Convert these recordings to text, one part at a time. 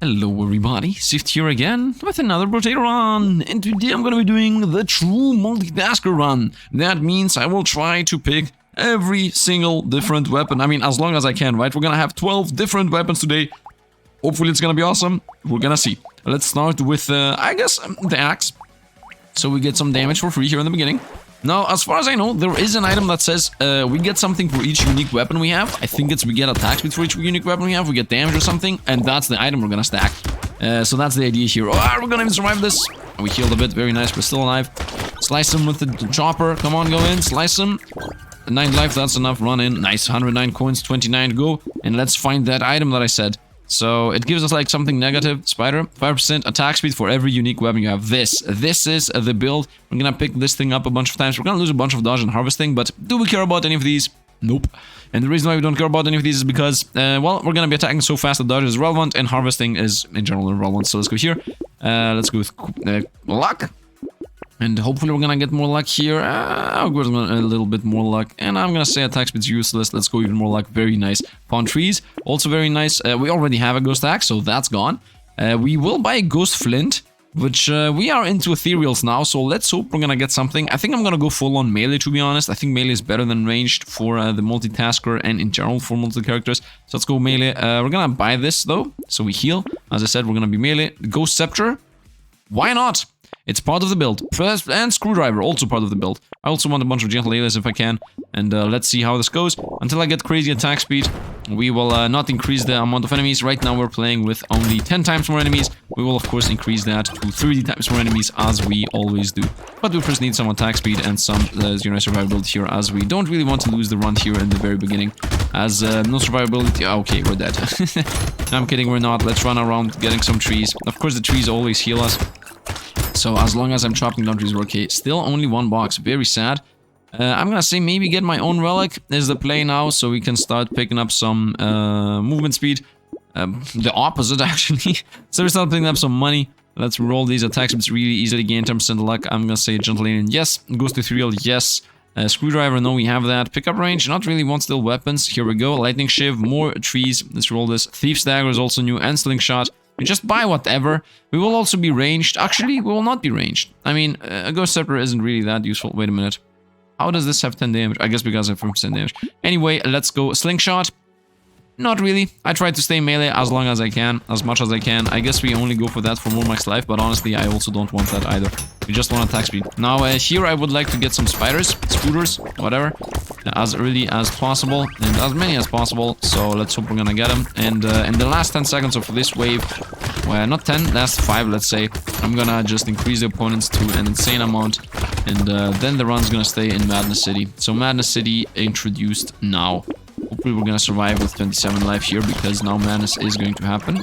Hello everybody, Sifd here again with another Brotato run, and today I'm gonna be doing the true multitasker run. That means I will try to pick every single different weapon, I mean as long as I can, right? We're gonna have 12 different weapons today. Hopefully it's gonna be awesome, we're gonna see. Let's start with, I guess, the axe. So we get some damage for free here in the beginning. Now, as far as I know, there is an item that says we get something for each unique weapon we have. I think it's we get attack speed for each unique weapon we have, we get damage or something, and that's the item we're gonna stack. So that's the idea here. Oh, we're gonna even survive this. We healed a bit, very nice, we're still alive. Slice him with the chopper, come on, go in, slice him. 9 life, that's enough, run in. Nice, 109 coins, 29 to go. And let's find that item that I said. So it gives us like something negative, spider, 5% attack speed for every unique weapon you have. This is the build. We're gonna pick this thing up a bunch of times. We're gonna lose a bunch of dodge and harvesting, but do we care about any of these? Nope. And the reason why we don't care about any of these is because, well, we're gonna be attacking so fast that dodge is relevant and harvesting is in general irrelevant. So let's go here. Let's go with luck. And hopefully we're gonna get more luck here. I'll go with a little bit more luck. And I'm gonna say attack speed's useless. Let's go even more luck. Very nice. Found trees. Also very nice. We already have a ghost axe, so that's gone. We will buy a ghost flint, which we are into ethereals now. So let's hope we're gonna get something. I think I'm gonna go full on melee, to be honest. I think melee is better than ranged for the multitasker and in general for multi-characters. So let's go melee. We're gonna buy this though. So we heal. As I said, we're gonna be melee. Ghost scepter. Why not? It's part of the build. And screwdriver, also part of the build. I also want a bunch of gentle alias if I can. And let's see how this goes. Until I get crazy attack speed, we will not increase the amount of enemies. Right now we're playing with only 10 times more enemies. We will of course increase that to 30 times more enemies as we always do. But we first need some attack speed and some survivability here, as we don't really want to lose the run here in the very beginning. As no survivability... Okay, we're dead. I'm kidding, we're not. Let's run around getting some trees. Of course the trees always heal us. So as long as I'm chopping down trees, we're okay. Still only one box, very sad. I'm gonna say maybe get my own relic is the play now, so we can start picking up some movement speed. The opposite, actually. So we start picking up some money. Let's roll these attacks. It's really easy to gain 10% luck. I'm gonna say gentle alien, yes. Ghost ethereal, yes. Screwdriver, no, we have that. Pickup range, not really want still weapons. Here we go. Lightning shiv, more trees. Let's roll this. Thief's dagger is also new, and slingshot. We just buy whatever. We will also be ranged. Actually, we will not be ranged. I mean, a ghost scepter isn't really that useful. Wait a minute. How does this have 10 damage? I guess because I have 5% damage. Anyway, let's go slingshot. Not really. I try to stay melee as long as I can, as much as I can. I guess we only go for that for more max life, but honestly, I also don't want that either. We just want attack speed. Now, here I would like to get some spiders, spooters, whatever, as early as possible, and as many as possible. So let's hope we're gonna get them. And in the last 10 seconds of this wave, well, not 10, last 5, let's say, I'm gonna just increase the opponents to an insane amount, and then the run's gonna stay in Madness City. So Madness City introduced now. Hopefully we're gonna survive with 27 life here, because now madness is going to happen.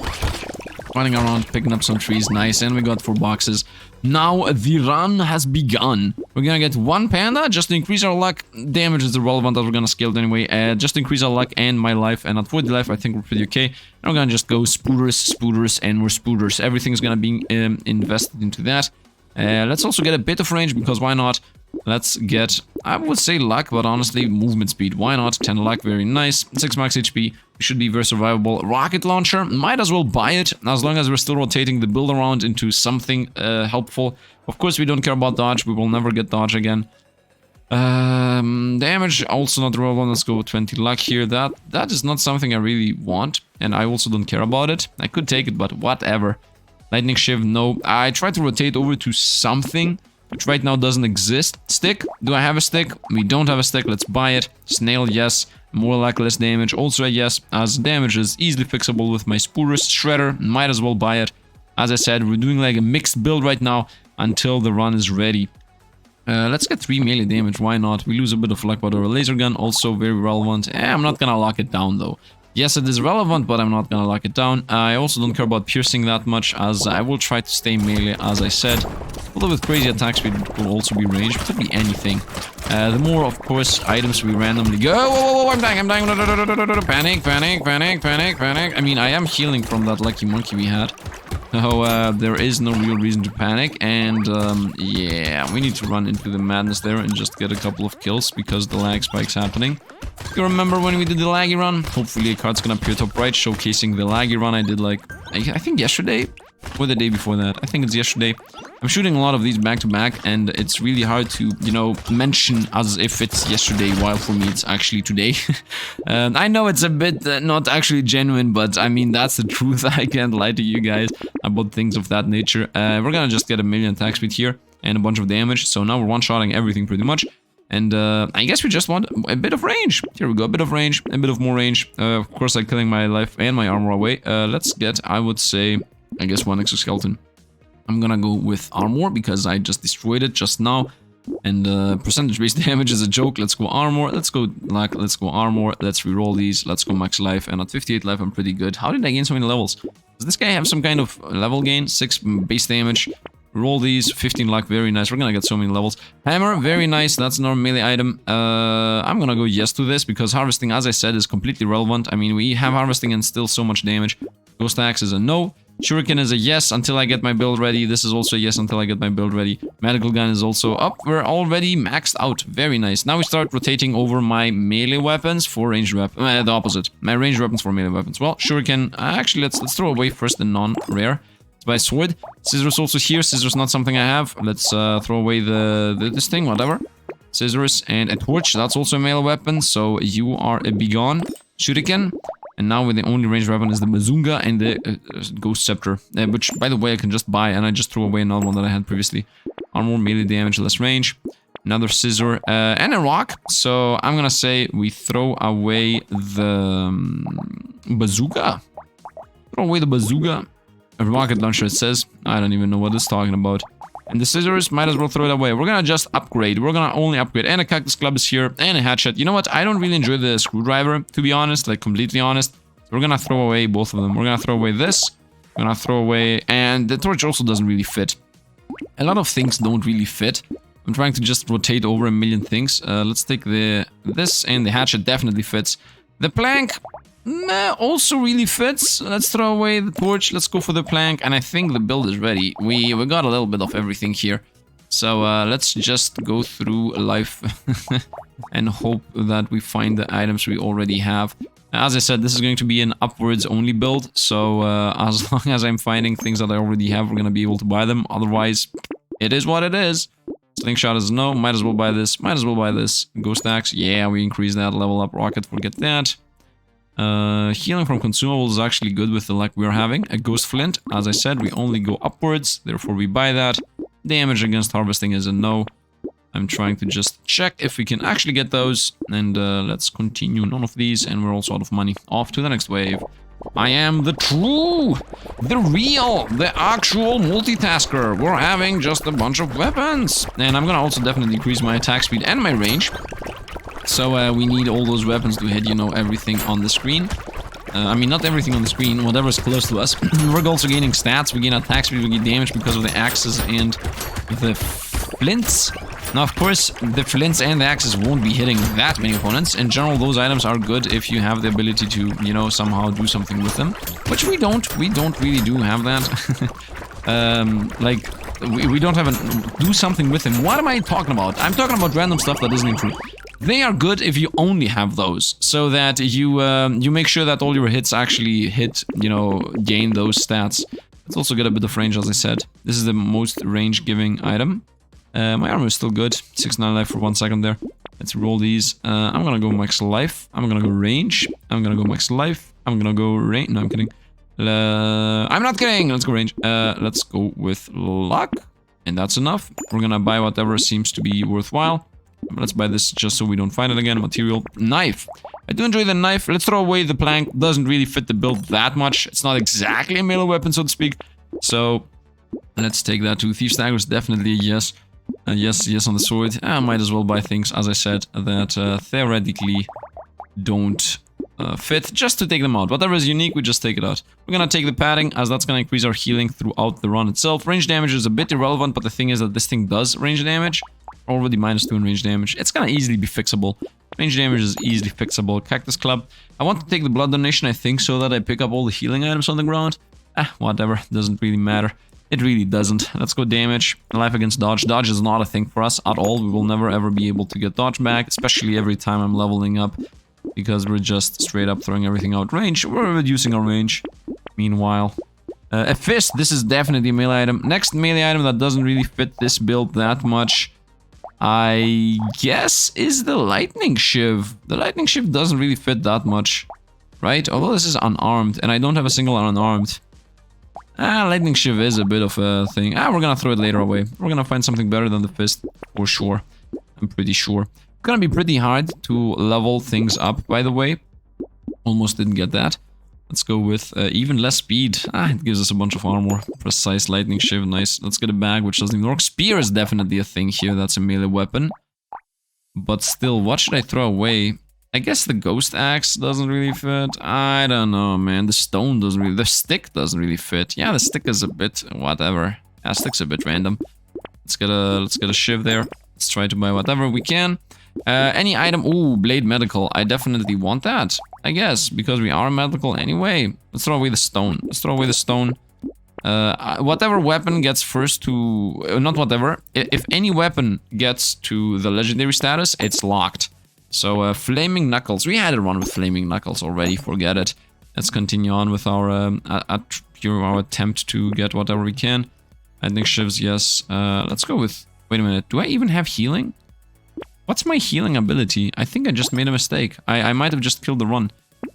Running around, picking up some trees, nice, and we got 4 boxes. Now the run has begun. We're gonna get 1 panda just to increase our luck. Damage is irrelevant as we're gonna scale it anyway. Just to increase our luck and my life, and at 40 life I think we're pretty okay. And we're gonna just go spooters, and more spooters. Everything's gonna be invested into that. Let's also get a bit of range, because why not? Let's get, I would say luck, but honestly, movement speed. Why not? 10 luck, very nice. 6 max HP, should be very survivable. Rocket launcher, might as well buy it, as long as we're still rotating the build around into something helpful. Of course, we don't care about dodge, we will never get dodge again. Damage, also not relevant. Let's go with 20 luck here. That is not something I really want, and I also don't care about it. I could take it, but whatever. Lightning shiv, no. I tried to rotate over to something which right now doesn't exist. Stick, do I have a stick? We don't have a stick, let's buy it. Snail, yes. More luck, less damage, also a yes, as damage is easily fixable with my spooters. Shredder, might as well buy it. As I said, we're doing like a mixed build right now until the run is ready. Let's get 3 melee damage, why not? We lose a bit of luck, but our laser gun, also very relevant. I'm not gonna lock it down though. Yes, it is relevant, but I'm not gonna lock it down. I also don't care about piercing that much, as I will try to stay melee, as I said. Although with crazy attack speed, it will also be ranged. It could be anything. The more, of course, items we randomly go. Whoa, I'm dying. Panic. I mean, I am healing from that lucky monkey we had. So, there is no real reason to panic. And, yeah, we need to run into the madness there and just get a couple of kills, because the lag spike's happening. You remember when we did the laggy run? Hopefully a card's gonna appear top right, showcasing the laggy run I did like I think yesterday, or the day before that. I think it's yesterday. I'm shooting a lot of these back to back, and it's really hard to, you know, mention as if it's yesterday, while for me it's actually today. I know it's a bit not actually genuine, but I mean, that's the truth. I can't lie to you guys about things of that nature. We're gonna just get a million attack speed here and a bunch of damage. So now we're one-shotting everything pretty much. And I guess we just want a bit of range. Here we go, a bit of range, a bit of more range. Of course, I'm killing my life and my armor away. Let's get, I would say, I guess 1 exoskeleton. I'm gonna go with armor because I just destroyed it just now. And percentage-based damage is a joke. Let's go armor. Let's go luck. Let's go armor. Let's reroll these. Let's go max life. And at 58 life, I'm pretty good. How did I gain so many levels? Does this guy have some kind of level gain? 6 base damage. Roll these, 15 luck, very nice. We're gonna get so many levels. Hammer, very nice. That's another melee item. I'm gonna go yes to this because harvesting, as I said, is completely relevant. I mean, we have harvesting and still so much damage. Ghost axe is a no. Shuriken is a yes until I get my build ready. This is also a yes until I get my build ready. Medical gun is also up. We're already maxed out. Very nice. Now we start rotating over my melee weapons for ranged weapons. The opposite. My ranged weapons for melee weapons. Well, Shuriken. Actually, let's throw away first the non-rare. By sword. Scissors also here. Scissors not something I have. Let's throw away this thing, whatever. Scissors and a torch. That's also a melee weapon. So you are a begone. Shuriken. And now with the only ranged weapon is the Bazunga and the Ghost Scepter. Which, by the way, I can just buy. And I just threw away another one that I had previously. Armor, melee damage, less range. Another scissor and a rock. So I'm gonna say we throw away the bazooka. Throw away the bazooka. A rocket launcher, it says. I don't even know what it's talking about. And the scissors, might as well throw it away. We're gonna just upgrade. We're gonna only upgrade. And a cactus club is here. And a hatchet. You know what? I don't really enjoy the screwdriver, to be honest. Like, completely honest. So we're gonna throw away both of them. We're gonna throw away this. We're gonna throw away... And the torch also doesn't really fit. A lot of things don't really fit. I'm trying to just rotate over a million things. Let's take this, and the hatchet definitely fits. The plank... also really fits. Let's throw away the torch. Let's go for the plank. And I think the build is ready. We got a little bit of everything here. So let's just go through life and hope that we find the items we already have. As I said, this is going to be an upwards only build. So as long as I'm finding things that I already have, we're going to be able to buy them. Otherwise, it is what it is. Slingshot is no. Might as well buy this. Might as well buy this. Ghost axe. Yeah, we increase that. Level up rocket. Forget that. Healing from consumables is actually good with the luck we're having. A ghost flint, as I said, we only go upwards, therefore we buy that. Damage against harvesting is a no. I'm trying to just check if we can actually get those. And let's continue. None of these, and we're also out of money. Off to the next wave. I am the true, the real, the actual multitasker. We're having just a bunch of weapons. And I'm gonna also definitely increase my attack speed and my range. So we need all those weapons to hit, you know, everything on the screen. I mean, not everything on the screen, whatever's close to us. We're also gaining stats, we gain attack speed, we gain damage because of the axes and the flints. Now, of course, the flints and the axes won't be hitting that many opponents. In general, those items are good if you have the ability to, you know, somehow do something with them. Which we don't really do have that. We don't have a do something with them. What am I talking about? I'm talking about random stuff that isn't true. They are good if you only have those, so that you make sure that all your hits actually hit, you know, gain those stats. Let's also get a bit of range, as I said. This is the most range-giving item. My armor is still good. 6-9 life for 1 second there. Let's roll these. I'm gonna go max life. I'm gonna go range. I'm gonna go max life. I'm gonna go range. No, I'm kidding. I'm not kidding. Let's go range. Let's go with luck. And that's enough. We're gonna buy whatever seems to be worthwhile. Let's buy this just so we don't find it again. Material. Knife. I do enjoy the knife. Let's throw away the plank. Doesn't really fit the build that much. It's not exactly a melee weapon, so to speak. So, let's take that too. Thief's dagger is definitely a yes. Yes on the sword. I might as well buy things, as I said, that theoretically don't fit, just to take them out. Whatever is unique, we just take it out. We're gonna take the padding, as that's gonna increase our healing throughout the run itself. Range damage is a bit irrelevant, but the thing is that this thing does range damage. Already -2 in range damage. It's gonna easily be fixable. Range damage is easily fixable. Cactus club. I want to take the blood donation, I think, so that I pick up all the healing items on the ground. Whatever. Doesn't really matter. It really doesn't. Let's go damage. Life against dodge. Dodge is not a thing for us at all. We will never ever be able to get dodge back, especially every time I'm leveling up, because we're just straight up throwing everything out. Range. We're reducing our range. Meanwhile, A fist, this is definitely a melee item. Next melee item that doesn't really fit this build that much, I guess, is the lightning shiv. The lightning shiv doesn't really fit that much, right? Although this is unarmed, and I don't have a single unarmed. Lightning shiv is a bit of a thing. We're gonna throw it later away. We're gonna find something better than the fist, for sure. I'm pretty sure. It's gonna be pretty hard to level things up, by the way. Almost didn't get that. Let's go with even less speed. It gives us a bunch of armor. Precise lightning shiv, nice. Let's get a bag, which doesn't even work. Spear is definitely a thing here. That's a melee weapon. But still, what should I throw away? I guess the ghost axe doesn't really fit. I don't know, man. The stone doesn't really... The stick doesn't really fit. Yeah, the stick is a bit... whatever. Yeah, stick's a bit random. Let's get a shiv there. Let's try to buy whatever we can. Any item... Ooh, blade medical. I definitely want that, I guess, because we are medical anyway. Let's throw away the stone. Let's throw away the stone. Whatever weapon gets first to... not whatever. If any weapon gets to the legendary status, it's locked. So, Flaming Knuckles. We had a run with Flaming Knuckles already, forget it. Let's continue on with our attempt to get whatever we can. Lightning shivs, yes. Let's go with... Wait a minute, do I even have healing? What's my healing ability? I think I just made a mistake. I might have just killed the run.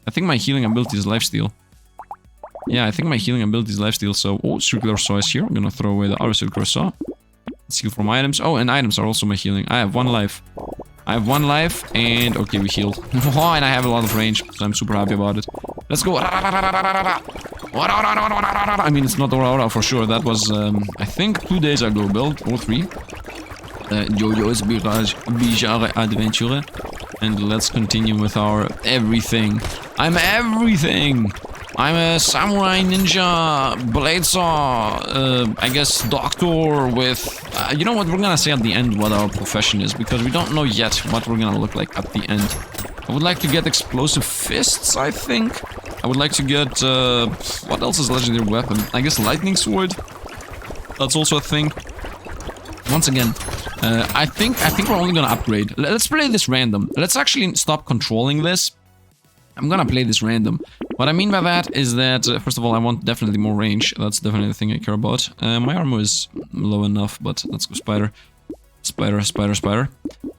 I think my healing ability is lifesteal. Yeah, I think my healing ability is lifesteal, so... Oh, circular saw is here. I'm gonna throw away the other circular saw. Let's heal from items. Oh, and items are also my healing. I have 1 life. I have 1 life, and... Okay, we healed. Oh, and I have a lot of range, so I'm super happy about it. Let's go! I mean, it's not Aurora for sure. That was, I think, 2 days ago build, or 3. Jojo's Bizarre Adventure. And let's continue with our everything. I'm everything! I'm a samurai ninja, blade saw, I guess doctor with... you know what, we're gonna say at the end what our profession is, because we don't know yet what we're gonna look like at the end. I would like to get explosive fists, I think. I would like to get, what else is legendary weapon? I guess lightning sword. That's also a thing. Once again, I think we're only gonna upgrade. Let's play this random. Let's actually stop controlling this. I'm gonna play this random. What I mean by that is that, first of all, I want definitely more range. That's definitely the thing I care about. My armor is low enough, but let's go spider. Spider.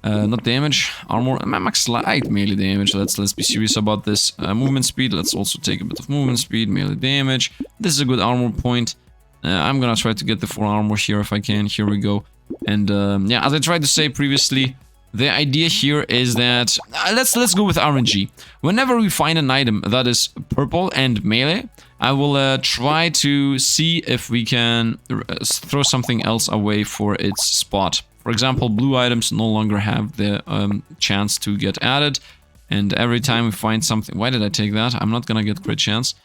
Not damage, armor, max light melee damage. Let's be serious about this. Movement speed, let's also take a bit of movement speed, melee damage. This is a good armor point. I'm gonna try to get the 4 armor here if I can. Here we go. And yeah, as I tried to say previously, the idea here is that let's go with RNG. Whenever we find an item that is purple and melee, I will try to see if we can throw something else away for its spot. For example, blue items no longer have the chance to get added, and every time we find something... Why did I take that? I'm not gonna get crit chance.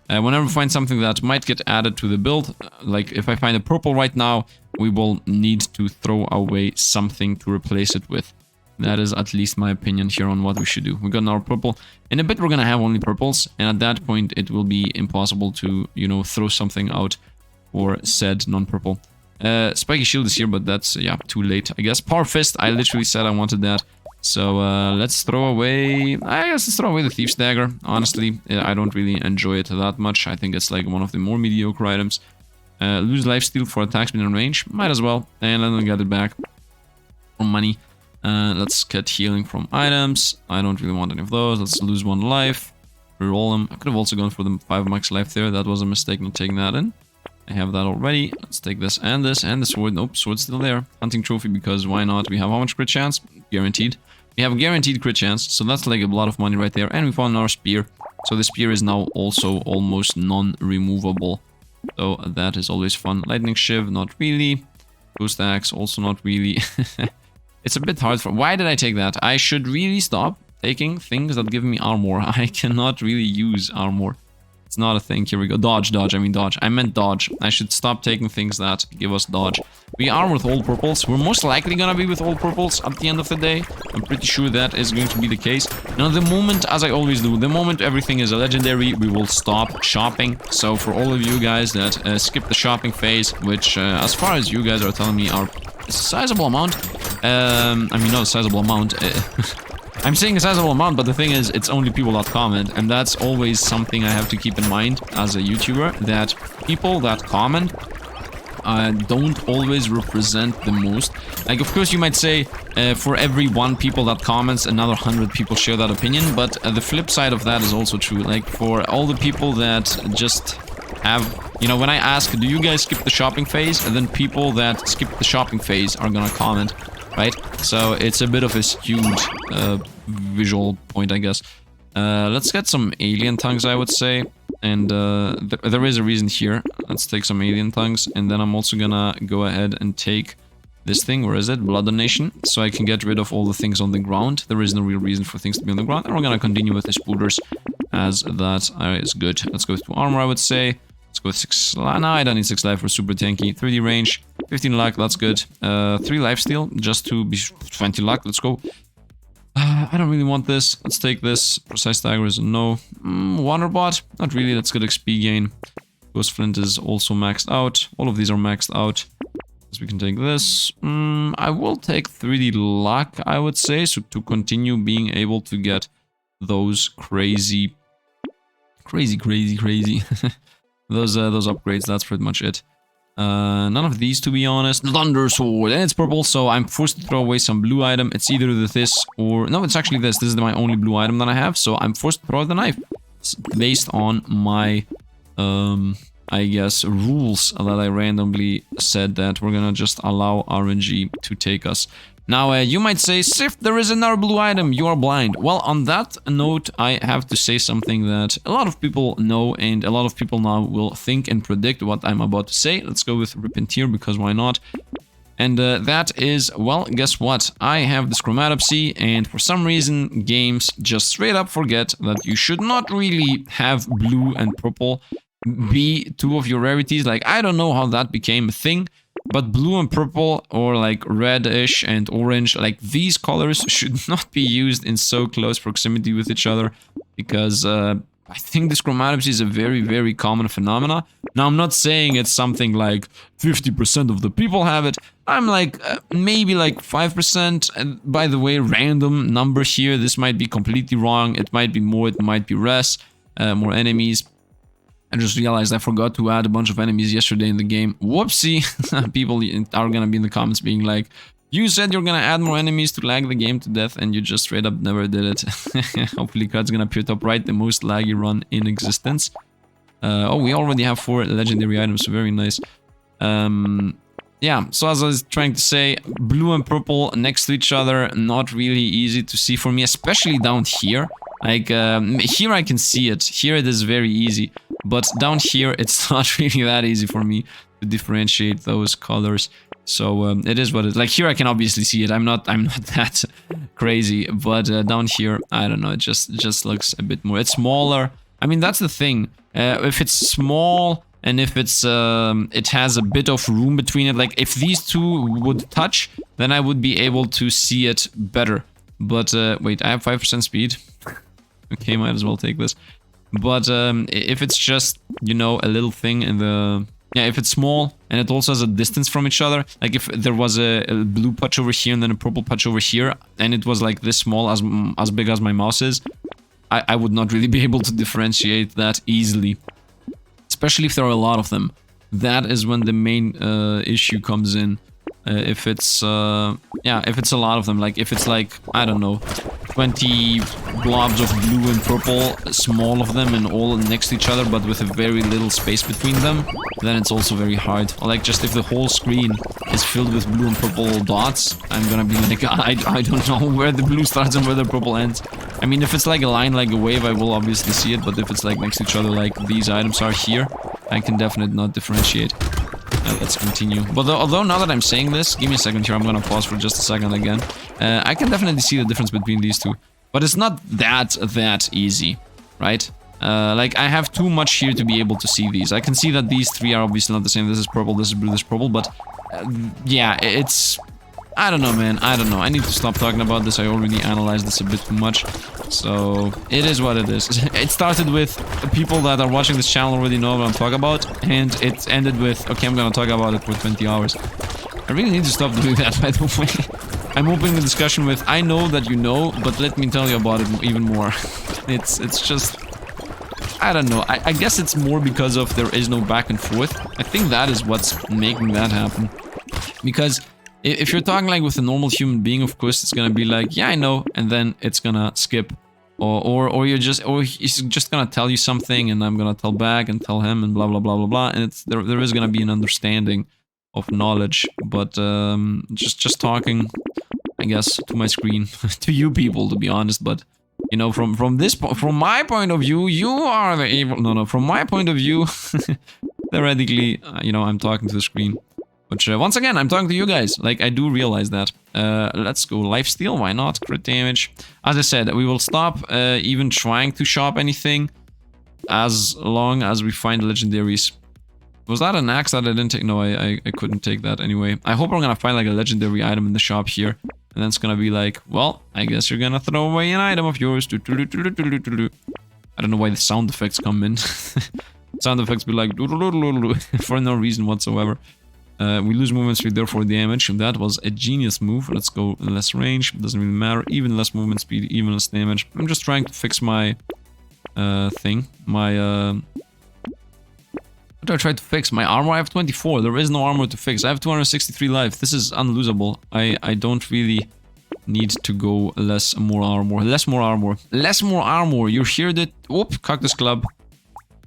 Whenever we find something that might get added to the build, like if I find a purple right now, we will need to throw away something to replace it with. That is at least my opinion here on what we should do. We got our purple. In a bit we're gonna have only purples, and at that point it will be impossible to, you know, throw something out for said non-purple. Spiky shield is here, but that's, yeah, too late, I guess. Power fist, I literally said I wanted that. So, let's throw away... I guess let's throw away the Thief's Dagger. Honestly, I don't really enjoy it that much. I think it's like one of the more mediocre items. Lose lifesteal for attacks within range. Might as well. And then get it back for money. Let's get healing from items. I don't really want any of those. Let's lose 1 life. Reroll them. I could have also gone for the 5 max life there. That was a mistake not taking that in. I have that already. Let's take this and the sword. Nope, sword's still there. Hunting trophy, because why not? We have how much crit chance? Guaranteed. We have a guaranteed crit chance, so that's like a lot of money right there. And we found our spear. So the spear is now also almost non-removable. So that is always fun. Lightning shiv, not really. Ghost axe, also not really. It's a bit hard for... Why did I take that? I should really stop taking things that give me armor. I cannot really use armor. It's not a thing. Here we go. Dodge. I meant dodge. I should stop taking things that give us dodge. We are with all purples. We're most likely gonna be with all purples at the end of the day. I'm pretty sure that is going to be the case. Now, the moment, as I always do, the moment everything is a legendary, we will stop shopping. So for all of you guys that skip the shopping phase, which, as far as you guys are telling me, are a sizable amount. I mean, not a sizable amount. I'm saying a sizable amount, but the thing is, it's only people that comment, and that's always something I have to keep in mind as a YouTuber, that people that comment don't always represent the most. Like, of course, you might say for every 1 people that comments, another 100 people share that opinion, but the flip side of that is also true. Like, for all the people that just have, you know, when I ask, do you guys skip the shopping phase? And then people that skip the shopping phase are gonna comment, right? So it's a bit of a skewed visual point, I guess. Let's get some alien tongues, I would say. And there is a reason here. Let's take some alien tongues. And then I'm also gonna go ahead and take this thing. Where is it? Blood donation. So I can get rid of all the things on the ground. There is no real reason for things to be on the ground. And we're gonna continue with the spoolers, as that is good. Let's go to armor, I would say. Let's go with 6 life. No, I don't need 6 life. We're super tanky. 3D range. 15 luck. That's good. 3 lifesteal. Just to be 20 luck. Let's go. I don't really want this. Let's take this. Precise dagger is a no. Wonderbot. Not really. That's good XP gain. Ghost flint is also maxed out. All of these are maxed out. So we can take this. I will take 3D luck, I would say. So to continue being able to get those crazy those upgrades, that's pretty much it. None of these, to be honest. Thunder sword, and it's purple, so I'm forced to throw away some blue item. It's either this or... No, it's actually this. This is my only blue item that I have, so I'm forced to throw the knife. It's based on my, I guess, rules that I randomly said that we're gonna just allow RNG to take us. Now, you might say, Sifd, there is another blue item, you are blind. Well, on that note, I have to say something that a lot of people know, and a lot of people now will think and predict what I'm about to say. Let's go with Repentir, because why not? And that is, well, guess what? I have this chromatopsy, and for some reason, games just straight up forget that you should not really have blue and purple be 2 of your rarities. Like, I don't know how that became a thing. But blue and purple, or like reddish and orange, like these colors should not be used in so close proximity with each other, because I think this chromatopsy is a very, very common phenomena. Now, I'm not saying it's something like 50% of the people have it. I'm like maybe like 5%. And by the way, random number here. This might be completely wrong. It might be more, it might be less, more enemies. I just realized I forgot to add a bunch of enemies yesterday in the game. Whoopsie! People are gonna be in the comments being like, you said you're gonna add more enemies to lag the game to death, and you just straight up never did it. Hopefully Cud's gonna appear top right, the most laggy run in existence. Oh, we already have 4 legendary items, so very nice. Yeah, so as I was trying to say, blue and purple next to each other, not really easy to see for me, especially down here. Like, here I can see it. Here it is very easy. But down here, it's not really that easy for me to differentiate those colors. So it is what it is. Like, here I can obviously see it. I'm not that crazy. But down here, I don't know. It just looks a bit more. It's smaller. I mean, that's the thing. If it's small and if it's it has a bit of room between it, like if these 2 would touch, then I would be able to see it better. But wait, I have 5% speed. Okay, might as well take this. But if it's just, you know, a little thing in the... Yeah, if it's small and it also has a distance from each other, like if there was a blue patch over here and then a purple patch over here, and it was like this small, as big as my mouse is, I would not really be able to differentiate that easily. Especially if there are a lot of them. That is when the main issue comes in. If it's, yeah, if it's a lot of them, like if it's like, I don't know, 20 blobs of blue and purple, small of them and all next to each other, but with a very little space between them, then it's also very hard. Or like just if the whole screen is filled with blue and purple dots, I'm gonna be like, I don't know where the blue starts and where the purple ends. I mean, if it's like a line, like a wave, I will obviously see it, but if it's like next to each other, like these items are here, I can definitely not differentiate. Let's continue. But although now that I'm saying this, give me a second here, I'm gonna pause for just a second again. I can definitely see the difference between these 2. But it's not that easy, right? Like, I have too much here to be able to see these. I can see that these 3 are obviously not the same. This is purple, this is blue, this is purple, but... yeah, it's... I don't know, man. I don't know. I need to stop talking about this. I already analyzed this a bit too much. So, it is what it is. It started with people that are watching this channel already know what I'm talking about. And it ended with, okay, I'm gonna talk about it for 20 hours. I really need to stop doing that, by the way. I'm opening the discussion with, I know that you know, but let me tell you about it even more. It's just... I don't know. I guess it's more because of there is no back and forth. I think that is what's making that happen. Because if you're talking like with a normal human being, of course, it's gonna be like, yeah, I know, and then it's gonna skip. Or he's just gonna tell you something, and I'm gonna tell back and tell him, and blah blah blah blah blah. And it's there is gonna be an understanding of knowledge, but just talking, I guess, to my screen, to you people, to be honest. But you know, from my point of view, you are the evil. No, from my point of view, theoretically, you know, I'm talking to the screen. But once again, I'm talking to you guys. Like, I do realize that. Let's go lifesteal. Why not? Crit damage. As I said, we will stop even trying to shop anything as long as we find legendaries. Was that an axe that I didn't take? No, I couldn't take that anyway. I hope we're gonna find like a legendary item in the shop here. And then it's gonna be like, well, I guess you're gonna throw away an item of yours. I don't know why the sound effects come in. Sound effects be like for no reason whatsoever. We lose movement speed, therefore damage. That was a genius move. Let's go less range. Doesn't really matter. Even less movement speed, even less damage. I'm just trying to fix my thing. My what do I try to fix? My armor? I have 24. There is no armor to fix. I have 263 life. This is unlosable. I don't really need to go more armor. Less more armor. You heard it. Whoop, Cactus Club.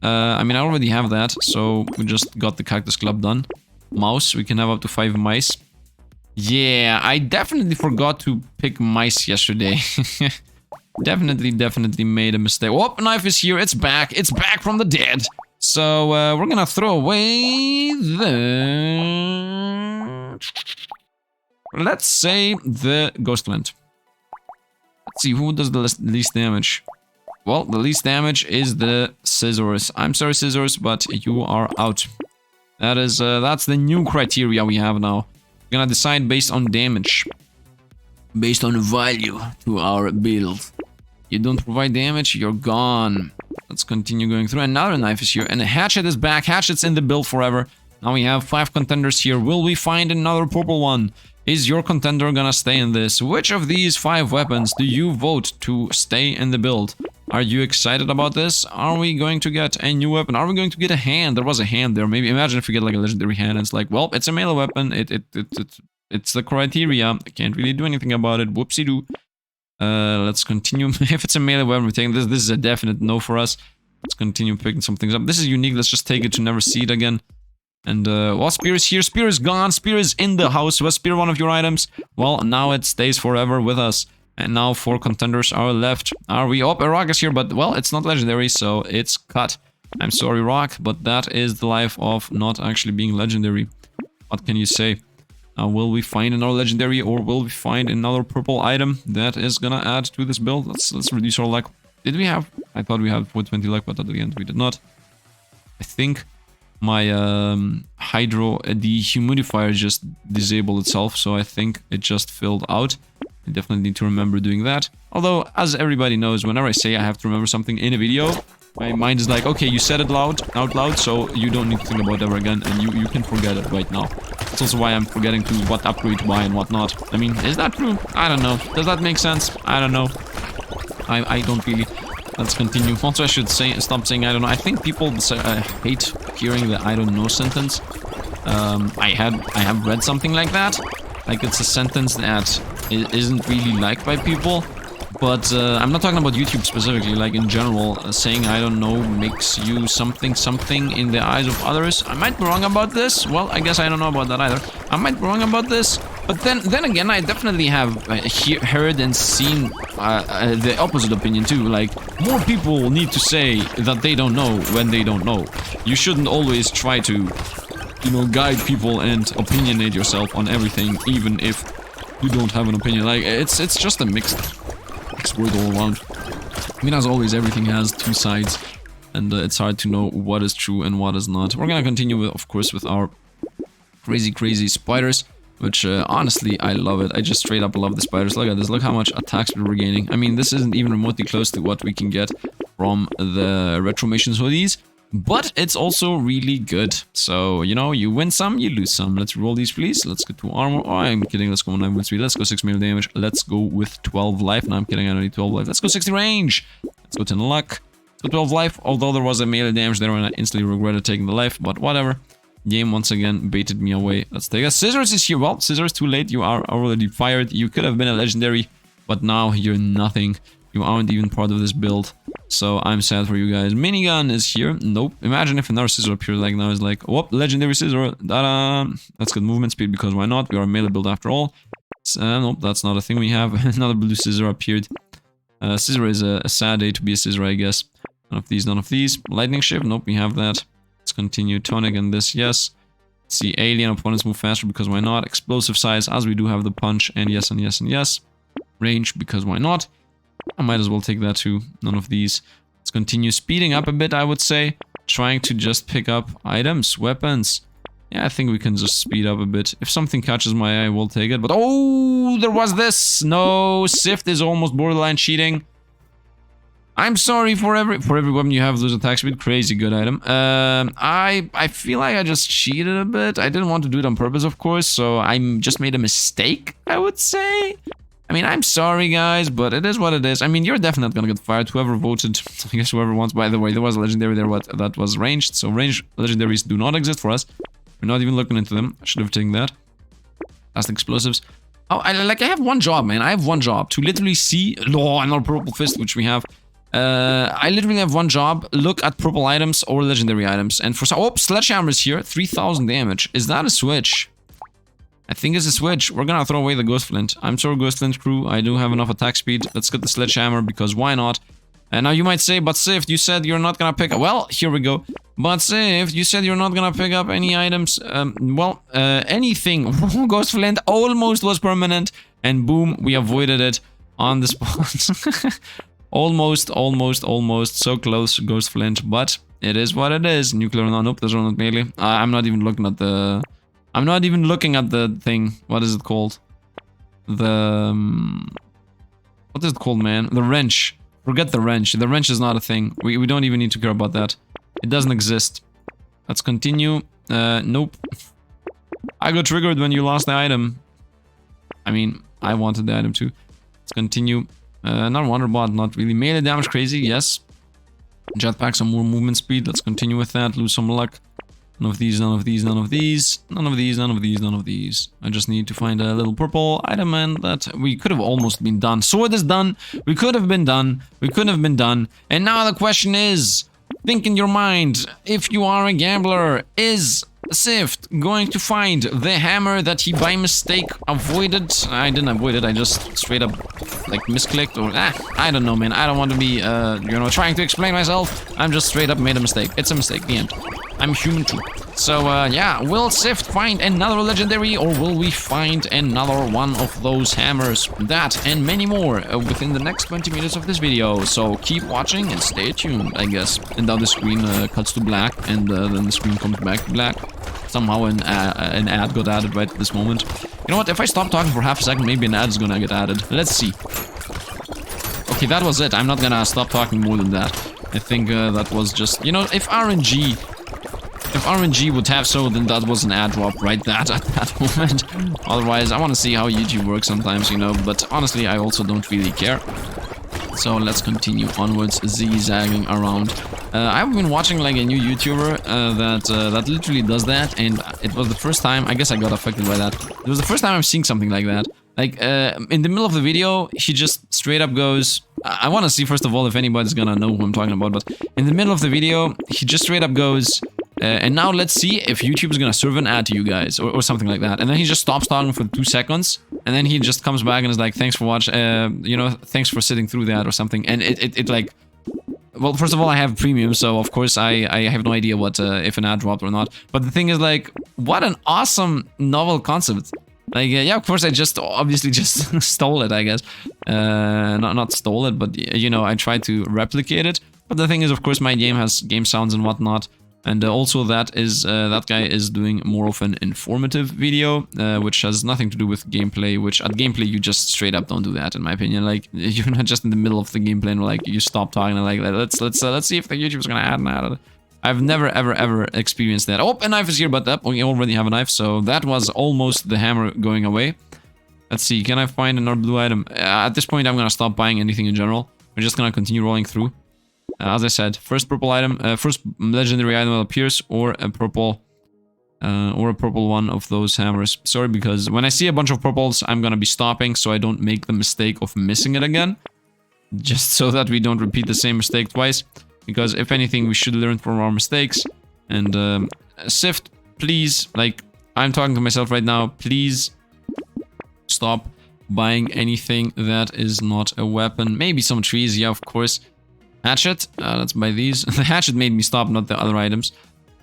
I mean, I already have that, so we just got the Cactus Club done. Mouse, we can have up to 5 mice. Yeah, I definitely forgot to pick mice yesterday. Definitely made a mistake. Oh, knife is here. It's back. It's back from the dead. So, we're gonna throw away the... Let's say the Ghost Lint. Let's see, who does the least damage? Well, the least damage is the Scissors. I'm sorry, Scissors, but you are out. That is, that's the new criteria we have now. We're gonna decide based on damage. Based on value to our build. You don't provide damage, you're gone. Let's continue going through. Another knife is here, and a hatchet is back. Hatchet's in the build forever. Now we have 5 contenders here. Will we find another purple one? Is your contender gonna stay in this? Which of these 5 weapons do you vote to stay in the build? Are you excited about this? Are we going to get a new weapon? Are we going to get a hand? There was a hand there. Maybe imagine if we get like a legendary hand and it's like, well, it's a melee weapon. It's the criteria. I can't really do anything about it. Whoopsie-doo. Let's continue. If it's a melee weapon, we're taking this. This is a definite no for us. Let's continue picking some things up. This is unique. Let's just take it to never see it again. And, well, Spear is here. Spear is gone. Spear is in the house. Was Spear one of your items? Well, now it stays forever with us. And now 4 contenders are left. Are we? Oh, a rock is here, but, well, it's not legendary, so it's cut. I'm sorry, rock, but that is the life of not actually being legendary. What can you say? Will we find another legendary, or will we find another purple item that is gonna add to this build? Let's reduce our luck. Did we have? I thought we had 420 luck, but at the end we did not. I think my hydro dehumidifier just disabled itself, so I think it just filled out. I definitely need to remember doing that. Although, as everybody knows, whenever I say I have to remember something in a video, my mind is like, okay, you said it out loud, so you don't need to think about it ever again, and you can forget it right now. That's also why I'm forgetting to what upgrade to buy and what not. I mean, is that true? I don't know. Does that make sense? I don't know. I don't really. Let's continue. Also, I should stop saying I don't know. I think people hate hearing the I don't know sentence. I have read something like that. Like, it's a sentence that isn't really liked by people. But I'm not talking about YouTube specifically, like in general, saying I don't know makes you something in the eyes of others. I might be wrong about this. Well, I guess I don't know about that either. I might be wrong about this. But then again, I definitely have heard and seen the opposite opinion too. Like, more people need to say that they don't know when they don't know. You shouldn't always try to, you know, guide people and opinionate yourself on everything, even if you don't have an opinion. Like, it's just a mixed word all around. I mean, as always, everything has 2 sides, and it's hard to know what is true and what is not. We're gonna continue with, of course, with our crazy spiders, which honestly, I love it. I just straight up love the spiders. Look at this. Look how much attack speed we're gaining. I mean, this isn't even remotely close to what we can get from the Retromations hoodies, but it's also really good. So, you know, you win some, you lose some. Let's roll these, please. Let's get to armor. Oh, I'm kidding. Let's go 9 with 3. Let's go 6 melee damage. Let's go with 12 life. No, I'm kidding. I don't need 12 life. Let's go 60 range. Let's go 10 luck. Let's go 12 life. Although there was a melee damage there and I instantly regretted taking the life, but whatever. Game once again baited me away. Let's take a Scissors is here. Well, Scissors, too late. You are already fired. You could have been a legendary, but now you're nothing. You aren't even part of this build. So I'm sad for you guys. Minigun is here. Nope. Imagine if another Scissor appeared like now. It's like, whoop, legendary Scissor. Da-da. Let's get movement speed because why not? We are a melee build after all. Nope, that's not a thing we have. Another blue Scissor appeared. Scissor is a sad day to be a Scissor, I guess. None of these, none of these. Lightning Shift. Nope, we have that. Let's continue. Tonic and this, yes. See, alien opponents move faster because why not? Explosive size, as we do have the punch, and yes, and yes, and yes. Range, because why not? I might as well take that too. None of these. Let's continue speeding up a bit, I would say. Trying to just pick up items, weapons. Yeah, I think we can just speed up a bit. If something catches my eye, we'll take it. But oh, there was this. No, Sifd is almost borderline cheating. I'm sorry for every weapon you have lose attack speed. Crazy good item. I feel like I just cheated a bit. I didn't want to do it on purpose, of course, so I just made a mistake, I would say. I mean, I'm sorry, guys, but it is what it is. I mean, you're definitely gonna get fired. Whoever voted, I guess whoever wants. By the way, there was a legendary there, that was ranged. So ranged legendaries do not exist for us. We're not even looking into them. I should have taken that. That's the explosives. Oh, I have one job, man. I have one job to literally see. No, another purple fist, which we have. I literally have one job. Look at purple items or legendary items. And for some... Oh, Sledgehammer is here. 3000 damage. Is that a switch? I think it's a switch. We're gonna throw away the Ghost Flint. I'm sorry, Ghost Flint crew. I do have enough attack speed. Let's get the Sledgehammer because why not? And now you might say, but Sifd, you said you're not gonna pick up... Well, here we go. But Sifd, you said you're not gonna pick up any items. Anything. Ghost Flint almost was permanent. And boom, we avoided it on the spot. Almost. So close, Ghost Flint, but it is what it is. Nuclear, no, nope, those are not melee. I'm not even looking at the... I'm not even looking at the thing. What is it called? The... what is it called, man? The wrench. Forget the wrench. The wrench is not a thing. We don't even need to care about that. It doesn't exist. Let's continue. Nope. I got triggered when you lost the item. I mean, I wanted the item too. Let's continue. Not Wonderbot, not really. Melee damage crazy, yes. Jetpack, some more movement speed. Let's continue with that. Lose some luck. None of these, none of these, none of these. None of these, none of these, none of these. I just need to find a little purple item and that we could have almost been done. Sword is done. We could have been done. We could have been done. And now the question is, think in your mind, if you are a gambler, is Sifd going to find the hammer that he by mistake avoided? I didn't avoid it, I just straight up like misclicked or I don't know, man. I don't want to be trying to explain myself. I'm just straight up made a mistake. It's a mistake, the end. I'm human too. So yeah, will Sifd find another legendary or will we find another one of those hammers? That and many more within the next 20 minutes of this video. So keep watching and stay tuned, I guess. And now the screen cuts to black and then the screen comes back to black. Somehow an ad got added right at this moment. You know what, if I stop talking for half a second, maybe an ad is gonna get added. Let's see. Okay, that was it. I'm not gonna stop talking more than that. I think that was just, you know, if RNG would have so, then that was an ad drop right at that moment. Otherwise, I want to see how YouTube works sometimes, you know, but honestly, I also don't really care. So let's continue onwards, zigzagging around. I've been watching like a new YouTuber that literally does that, and it was the first time, I guess I got affected by that. It was the first time I'm seeing something like that. Like, in the middle of the video, he just straight up goes... I want to see, first of all, if anybody's gonna know who I'm talking about, but in the middle of the video, he just straight up goes... and now let's see if YouTube is gonna serve an ad to you guys, or something like that. And then he just stops talking for 2 seconds, and then he just comes back and is like, thanks for watching, you know, thanks for sitting through that or something. And it like... Well, first of all, I have premium, so of course I have no idea what if an ad dropped or not. But the thing is, like, what an awesome novel concept. Like, yeah, of course I just obviously just stole it, I guess. Not stole it, but, you know, I tried to replicate it. But the thing is, of course, my game has game sounds and whatnot. And also that guy is doing more of an informative video, which has nothing to do with gameplay, which at gameplay you just straight up don't do that, in my opinion. Like, you're not just in the middle of the gameplay and like you stop talking and like let's see if the YouTube's gonna add an ad. I've never, ever experienced that. Oh, a knife is here, but we already have a knife, so that was almost the hammer going away. Let's see, can I find another blue item? At this point, I'm gonna stop buying anything in general. We're just gonna continue rolling through. As I said, first purple item, first legendary item that appears, or a purple one of those hammers. Sorry, because when I see a bunch of purples, I'm gonna be stopping so I don't make the mistake of missing it again. Just so that we don't repeat the same mistake twice. Because if anything, we should learn from our mistakes. And Sifd, please, like, I'm talking to myself right now, please stop buying anything that is not a weapon. Maybe some trees, yeah, of course. Hatchet, let's buy these. The hatchet made me stop, not the other items.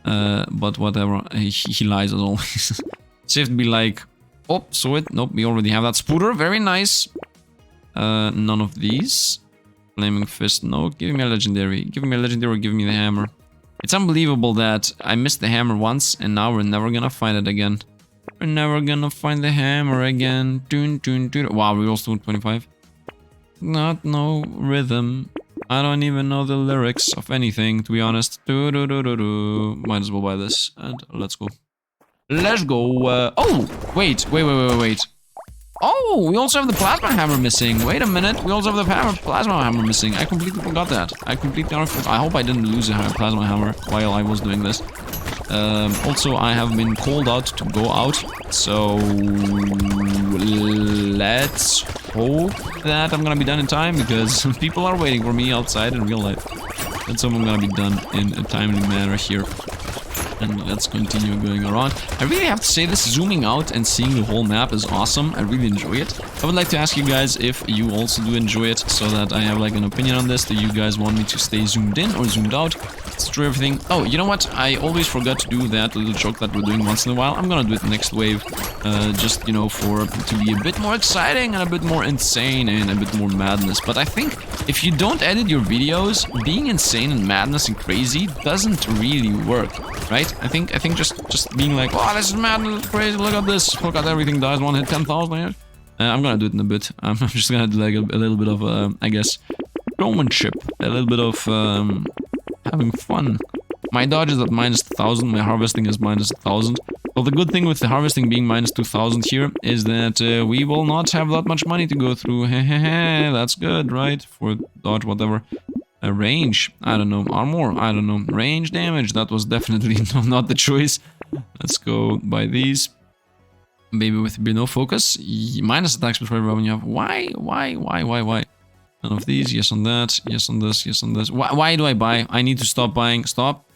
But whatever, he lies as always. Sifd be like, oh, saw it. Nope, we already have that. Spooter, very nice. None of these. Flaming Fist, no. Give me a legendary. Give me a legendary or give me the hammer. It's unbelievable that I missed the hammer once and now we're never gonna find it again. We're never gonna find the hammer again. Dun, dun, dun. Wow, we also 25. Not no rhythm. I don't even know the lyrics of anything, to be honest. Might as well buy this and let's go. Let's go. Oh, wait. Oh, we also have the plasma hammer missing. Wait a minute, we also have the plasma hammer missing. I completely forgot that. I hope I didn't lose a plasma hammer while I was doing this. Also, I have been called out to go out, so let's hope that I'm gonna be done in time, because people are waiting for me outside in real life. Let's hope I'm gonna be done in a timely manner here. And let's continue going around. I really have to say this zooming out and seeing the whole map is awesome. I really enjoy it. I would like to ask you guys if you also do enjoy it, so that I have like an opinion on this. Do you guys want me to stay zoomed in or zoomed out? Let's try everything. Oh, you know what? I always forgot to do that little joke that we're doing once in a while. I'm gonna do it next wave. Just, you know, to be a bit more exciting and a bit more insane and a bit more madness. But I think if you don't edit your videos, being insane and madness and crazy doesn't really work, right? I think just being like, oh, this is mad, crazy, look at this, look at everything dies, one hit 10,000 here. I'm gonna do it in a bit. I'm just gonna do like a little bit of, I guess, showmanship, a little bit of having fun. My dodge is at minus 1,000, my harvesting is minus 1,000. Well, the good thing with the harvesting being minus 2,000 here is that we will not have that much money to go through. Hehehe, that's good, right? For dodge, whatever. Range, I don't know. Armor, I don't know. Range damage, that was definitely not the choice. Let's go by these. Maybe with no focus. Minus attacks per when you have. Why? None of these. Yes on that. Yes on this. Yes on this. Why do I buy? I need to stop buying. Stop.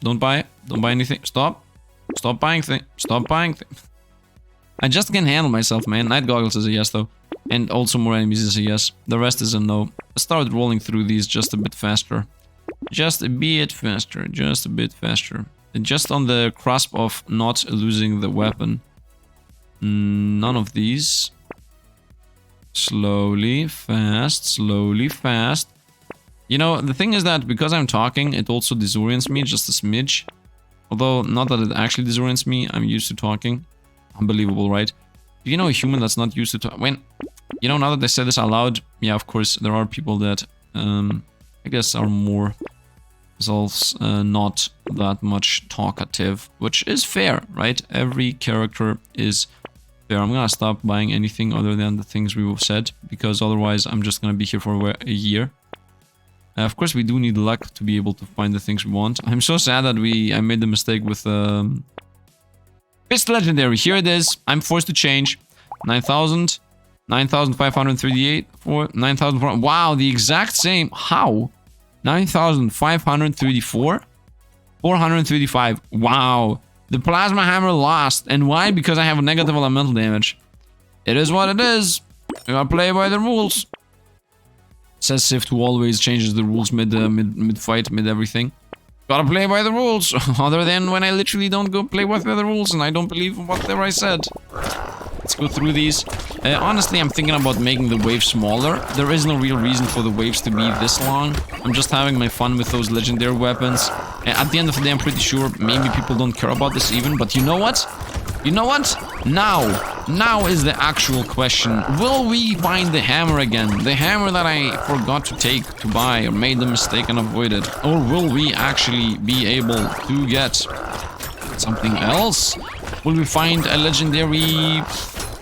Don't buy it. Don't buy anything. Stop buying things. Stop buying things. I just can't handle myself, man. Night goggles is a yes, though. And also more enemies is a yes. The rest is a no. I started rolling through these just a bit faster. Just a bit faster. And just on the cusp of not losing the weapon. None of these. Slowly, fast. You know, the thing is that because I'm talking, it also disorients me just a smidge. Although, not that it actually disorients me, I'm used to talking. Unbelievable, right? Do you know a human that's not used to talk? You know, now that I said this out loud, yeah, of course, there are people that, I guess, are more themselves not that much talkative, which is fair, right? Every character is fair. I'm gonna stop buying anything other than the things we've said, because otherwise I'm just gonna be here for a year. Of course, we do need luck to be able to find the things we want. I'm so sad that I made the mistake with Fist Legendary. Here it is. I'm forced to change. 9,000. 9,538 for 9,000. Wow, the exact same. How? 9,534? 435. Wow. The plasma hammer lost. And why? Because I have a negative elemental damage. It is what it is. I gotta play by the rules. Says Sifd, who always changes the rules mid-fight, mid-everything. Gotta play by the rules. Other than when I literally don't go play by the rules and I don't believe whatever I said. Let's go through these. Honestly, I'm thinking about making the waves smaller. There is no real reason for the waves to be this long. I'm just having my fun with those legendary weapons. At the end of the day, I'm pretty sure maybe people don't care about this even. But you know what? You know what? Now, Now is the actual question. Will we find the hammer again? The hammer that I forgot to take to buy or made the mistake and avoided. Or will we actually be able to get something else? Will we find a legendary...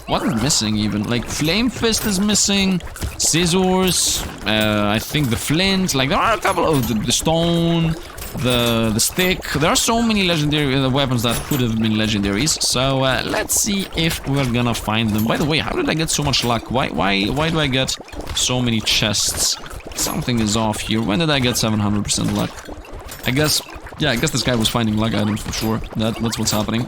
What is missing even? Like Flame Fist is missing, scissors, I think the flint, like there are a couple of the stone, the stick. There are so many legendary weapons that could have been legendaries. So let's see if we're gonna find them. By the way, how did I get so much luck? Why do I get so many chests? Something is off here. When did I get 700% luck? I guess, yeah, I guess this guy was finding luck items for sure. That's what's happening.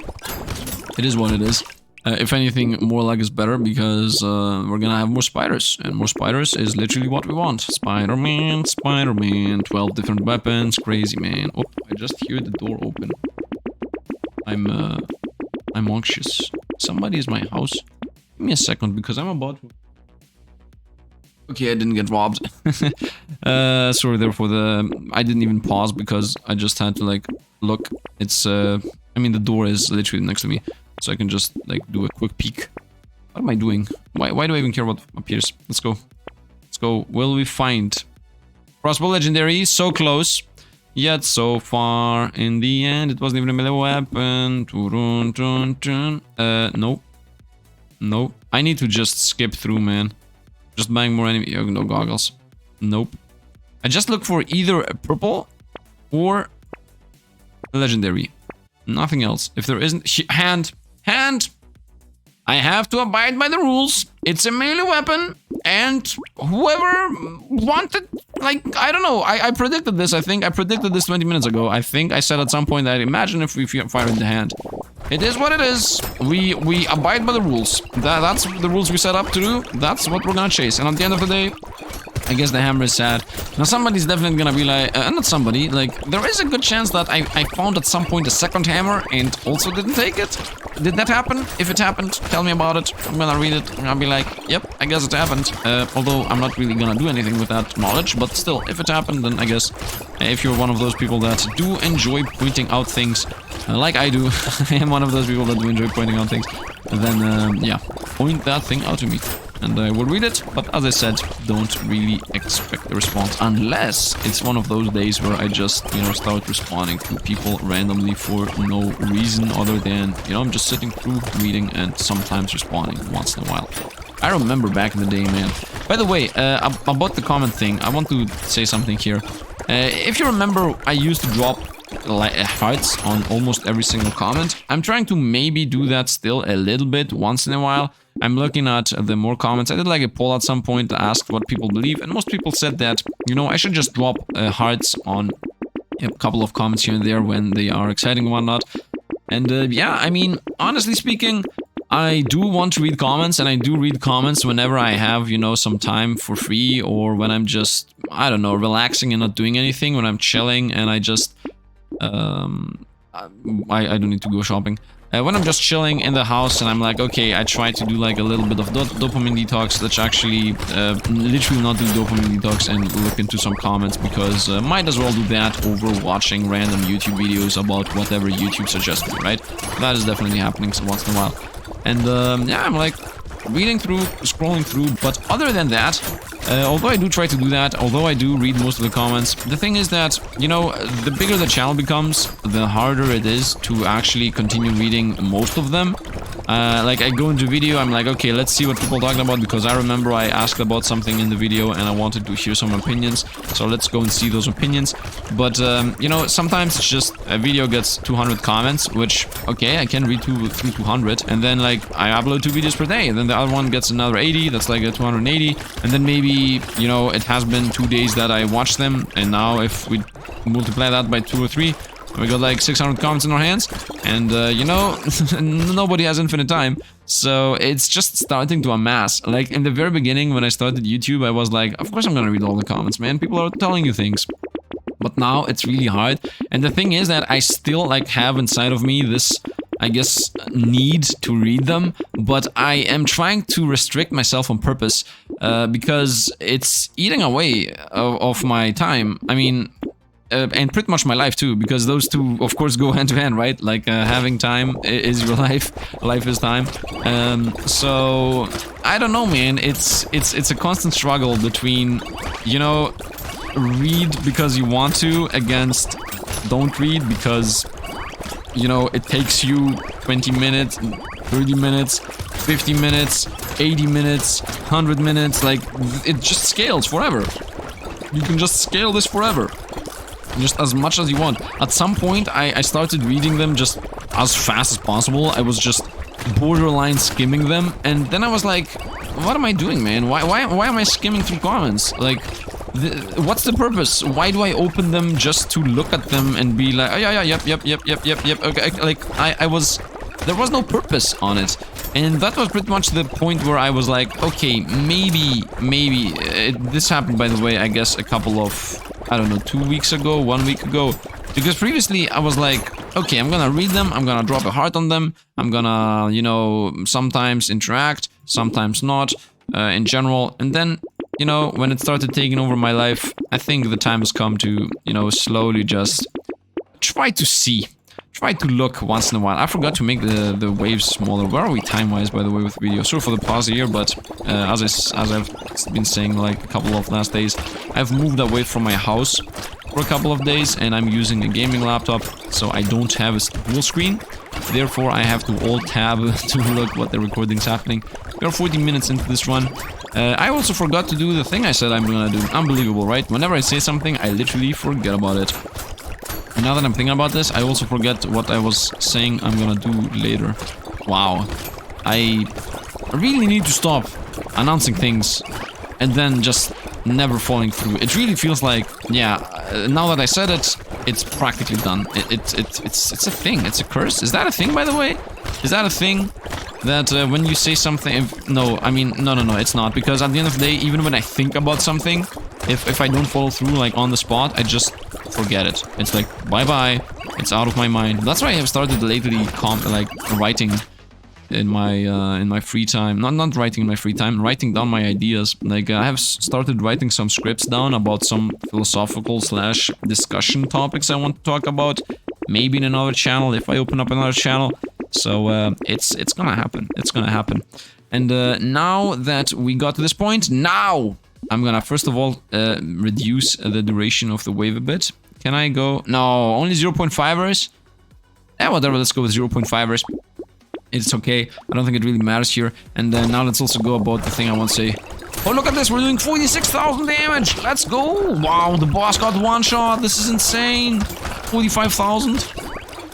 It is what it is. If anything, more luck is better because we're gonna have more spiders. And more spiders is literally what we want. Spider-Man, Spider-Man, 12 different weapons, crazy man. Oh, I just hear the door open. I'm anxious. Somebody is my house. Give me a second because I'm about to... Okay, I didn't get robbed. Sorry there for the... I didn't even pause because I just had to like look. It's I mean the door is literally next to me. So I can just like do a quick peek. What am I doing? Why do I even care what appears? Let's go. Let's go. Will we find crossbow legendary? So close, yet so far. In the end, it wasn't even a melee weapon. Nope. Nope. I need to just skip through, man. Just buying more enemy. Oh, no goggles. Nope. I just look for either a purple or a legendary. Nothing else. If there isn't... Hand! I have to abide by the rules. It's a melee weapon. And whoever wanted... Like, I don't know. I predicted this, I think. I predicted this 20 minutes ago. I think I said at some point that imagine if we fire in the hand. It is what it is. We abide by the rules. That's the rules we set up to do. That's what we're gonna chase. And at the end of the day... I guess the hammer is sad. Now somebody's definitely gonna be like, not somebody, like, there is a good chance that I found at some point a second hammer and also didn't take it. Did that happen? If it happened, tell me about it. I'm gonna read it and I'll be like, yep, I guess it happened. Although I'm not really gonna do anything with that knowledge, but still, if it happened, then I guess if you're one of those people that do enjoy pointing out things, like I do, I am one of those people that do enjoy pointing out things, then, yeah, point that thing out to me. And I will read it, but as I said, don't really expect a response unless it's one of those days where I just, you know, start responding to people randomly for no reason other than, you know, I'm just sitting through reading and sometimes responding once in a while. I remember back in the day, man. By the way, about the comment thing, I want to say something here. If you remember, I used to drop like hearts on almost every single comment. I'm trying to maybe do that still a little bit once in a while. I'm looking at the more comments. I did like a poll at some point to ask what people believe, and most people said that, you know, I should just drop hearts on a couple of comments here and there when they are exciting and whatnot. And yeah, I mean, honestly speaking, I do want to read comments, and I do read comments whenever I have, you know, some time for free, or when I'm just, I don't know, relaxing and not doing anything, when I'm chilling and I just... I don't need to go shopping. When I'm just chilling in the house and I'm like, okay, I try to do like a little bit of dopamine detox. Let's actually literally not do dopamine detox and look into some comments, because might as well do that over watching random YouTube videos about whatever YouTube suggests me, right? That is definitely happening once in a while. And yeah, I'm like reading through, scrolling through, but other than that, although I do try to do that, although I do read most of the comments, the thing is that, you know, the bigger the channel becomes, the harder it is to actually continue reading most of them. Like, I go into video, I'm like, okay, let's see what people are talking about, because I remember I asked about something in the video and I wanted to hear some opinions, so let's go and see those opinions. But, you know, sometimes it's just a video gets 200 comments, which, okay, I can read through 200, and then, like, I upload 2 videos per day, and then the other one gets another 80, that's like a 280, and then maybe, you know, it has been 2 days that I watched them, and now if we multiply that by 2 or 3, we got like 600 comments in our hands, and you know, nobody has infinite time, so it's just starting to amass. Like, in the very beginning, when I started YouTube, I was like, of course I'm gonna read all the comments, man, people are telling you things. But now it's really hard, and the thing is that I still, like, have inside of me this, I guess, need to read them, but I am trying to restrict myself on purpose, because it's eating away of my time. I mean, and pretty much my life too, because those two, of course, go hand to hand, right? Like having time is your life, life is time. So I don't know, man. It's a constant struggle between, you know, read because you want to against don't read because, you know, it takes you 20 minutes, 30 minutes, 50 minutes, 80 minutes, 100 minutes. Like it just scales forever. You can just scale this forever. Just as much as you want. At some point, I started reading them just as fast as possible. I was just borderline skimming them. And then I was like, what am I doing, man? Why am I skimming through comments? Like, what's the purpose? Why do I open them just to look at them and be like, oh, yeah, yep. Okay, like, there was no purpose on it. And that was pretty much the point where I was like, okay, maybe, this happened, by the way, I guess a couple of, I don't know, 2 weeks ago, 1 week ago. Because previously I was like, okay, I'm gonna read them, I'm gonna drop a heart on them, I'm gonna, you know, sometimes interact, sometimes not, in general. And then, you know, when it started taking over my life, I think the time has come to, you know, slowly just try to see. Try to look once in a while. I forgot to make the waves smaller. Where are we time-wise, by the way, with the video? Sorry for the pause here, but as I've been saying like a couple of last days, I've moved away from my house for a couple of days, and I'm using a gaming laptop, so I don't have a dual screen. Therefore, I have to alt-tab to look what the recording's happening. We are 40 minutes into this run. I also forgot to do the thing I said I'm gonna do. Unbelievable, right? Whenever I say something, I literally forget about it. And now that I'm thinking about this, I also forget what I was saying I'm gonna do later. Wow. I really need to stop announcing things and then just never following through. It really feels like, yeah, now that I said it, it's practically done. It's a thing. It's a curse. Is that a thing, by the way? Is that a thing? That when you say something... No, I mean, no, it's not. Because at the end of the day, even when I think about something, if I don't follow through, like, on the spot, I just forget it. It's like, bye-bye. It's out of my mind. That's why I have started lately, writing in my free time. Not writing in my free time, writing down my ideas. Like, I have started writing some scripts down about some philosophical / discussion topics I want to talk about. Maybe in another channel, if I open up another channel. So, it's gonna happen. It's gonna happen. And now that we got to this point, now I'm gonna first of all reduce the duration of the wave a bit. Can I go? No, only 0.5ers? Yeah, whatever, let's go with 0.5ers. It's okay, I don't think it really matters here. And now let's also go about the thing I want to say. Oh, look at this, we're doing 46,000 damage! Let's go! Wow, the boss got one shot, this is insane! 45,000?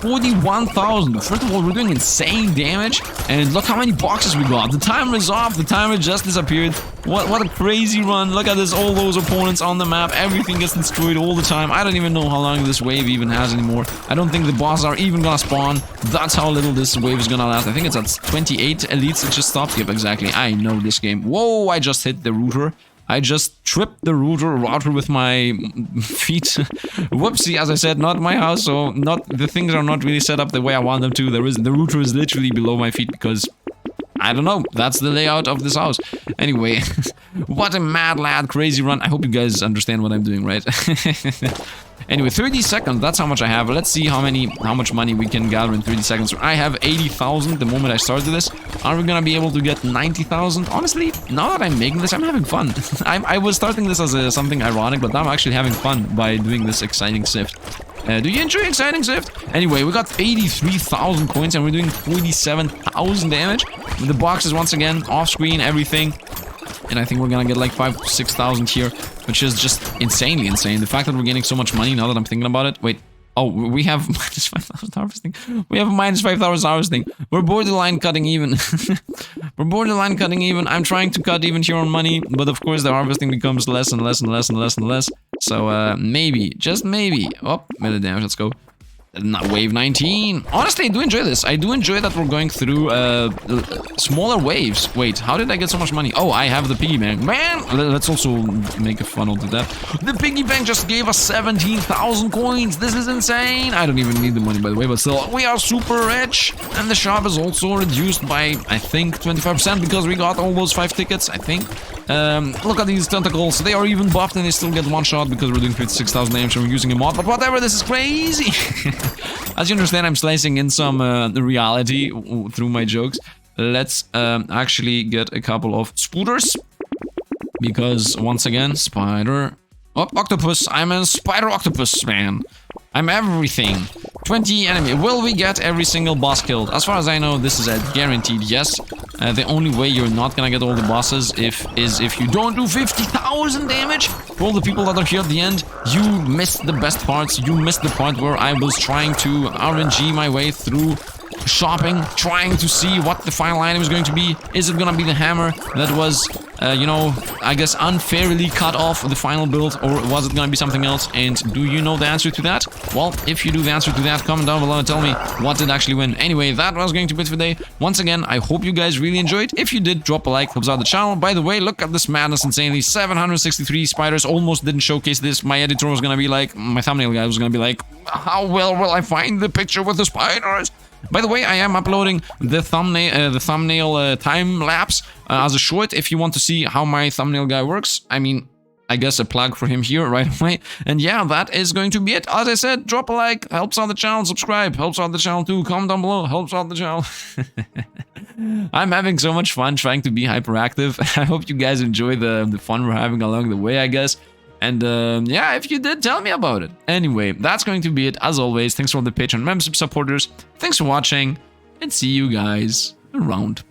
41,000. First of all, we're doing insane damage, and look how many boxes we got. The timer is off. The timer just disappeared. What a crazy run. Look at this. All those opponents on the map. Everything gets destroyed all the time. I don't even know how long this wave even has anymore. I don't think the bosses are even gonna spawn. That's how little this wave is gonna last. I think it's at 28 elites. It just stopped. Yep, exactly. I know this game. Whoa, I just hit the router. I just tripped the router with my feet. Whoopsie, as I said, not my house, so the things are not really set up the way I want them to. The router is literally below my feet because, I don't know, that's the layout of this house. Anyway, what a mad lad, crazy run. I hope you guys understand what I'm doing, right? Anyway, 30 seconds, that's how much I have. Let's see how much money we can gather in 30 seconds. I have 80,000 the moment I started this. Are we gonna be able to get 90,000? Honestly, now that I'm making this, I'm having fun. I was starting this as something ironic, but now I'm actually having fun by doing this exciting Sifd. Do you enjoy exciting Sifd? Anyway, we got 83,000 coins and we're doing 47,000 damage. The box is once again off screen, everything. And I think we're gonna get like 5,000 to 6,000 here, which is just insanely insane. The fact that we're getting so much money now that I'm thinking about it. Wait. Oh, we have minus 5,000 harvesting. We have minus 5,000 harvesting. We're borderline cutting even. We're borderline cutting even. I'm trying to cut even here on money, but of course the harvesting becomes less and less and less and less and less. So maybe, just maybe. Oh, melee damage. Let's go. Wave 19. Honestly, I do enjoy this. I do enjoy that we're going through smaller waves. Wait, how did I get so much money? Oh, I have the piggy bank. Man, let's also make a funnel to that. The piggy bank just gave us 17,000 coins. This is insane. I don't even need the money, by the way, but still, we are super rich. And the shop is also reduced by, I think, 25% because we got all those 5 tickets, I think. Look at these tentacles. They are even buffed and they still get one shot because we're doing 56,000 damage and we're using a mod. But whatever, this is crazy. As you understand, I'm slicing in some reality through my jokes. Let's actually get a couple of spooters. Because, once again, spider... Oh, octopus. I'm a spider octopus, man. I'm everything. 20 enemy. Will we get every single boss killed? As far as I know, this is a guaranteed yes. The only way you're not gonna get all the bosses is if you don't do 50,000 damage. For all the people that are here at the end, you missed the best parts. You missed the part where I was trying to RNG my way through shopping, trying to see what the final item is going to be. Is it gonna be the hammer that was, you know, I guess unfairly cut off the final build, or was it gonna be something else? And do you know the answer to that? Well, if you do the answer to that, comment down below and tell me what did actually win. Anyway, that was going to be it for today. Once again, I hope you guys really enjoyed. If you did, drop a like, helps out the channel. By the way, look at this madness insanely. 763 spiders. Almost didn't showcase this. My editor was gonna be like, my thumbnail guy was gonna be like, how well will I find the picture with the spiders? By the way, I am uploading the thumbnail time lapse as a short if you want to see how my thumbnail guy works. I mean, I guess a plug for him here right away. And yeah, that is going to be it. As I said, drop a like, helps out the channel, subscribe, helps out the channel too. Comment down below, helps out the channel. I'm having so much fun trying to be hyperactive. I hope you guys enjoy the fun we're having along the way, I guess. And yeah, if you did, tell me about it. Anyway, that's going to be it. As always, thanks for all the Patreon membership supporters. Thanks for watching, and see you guys around.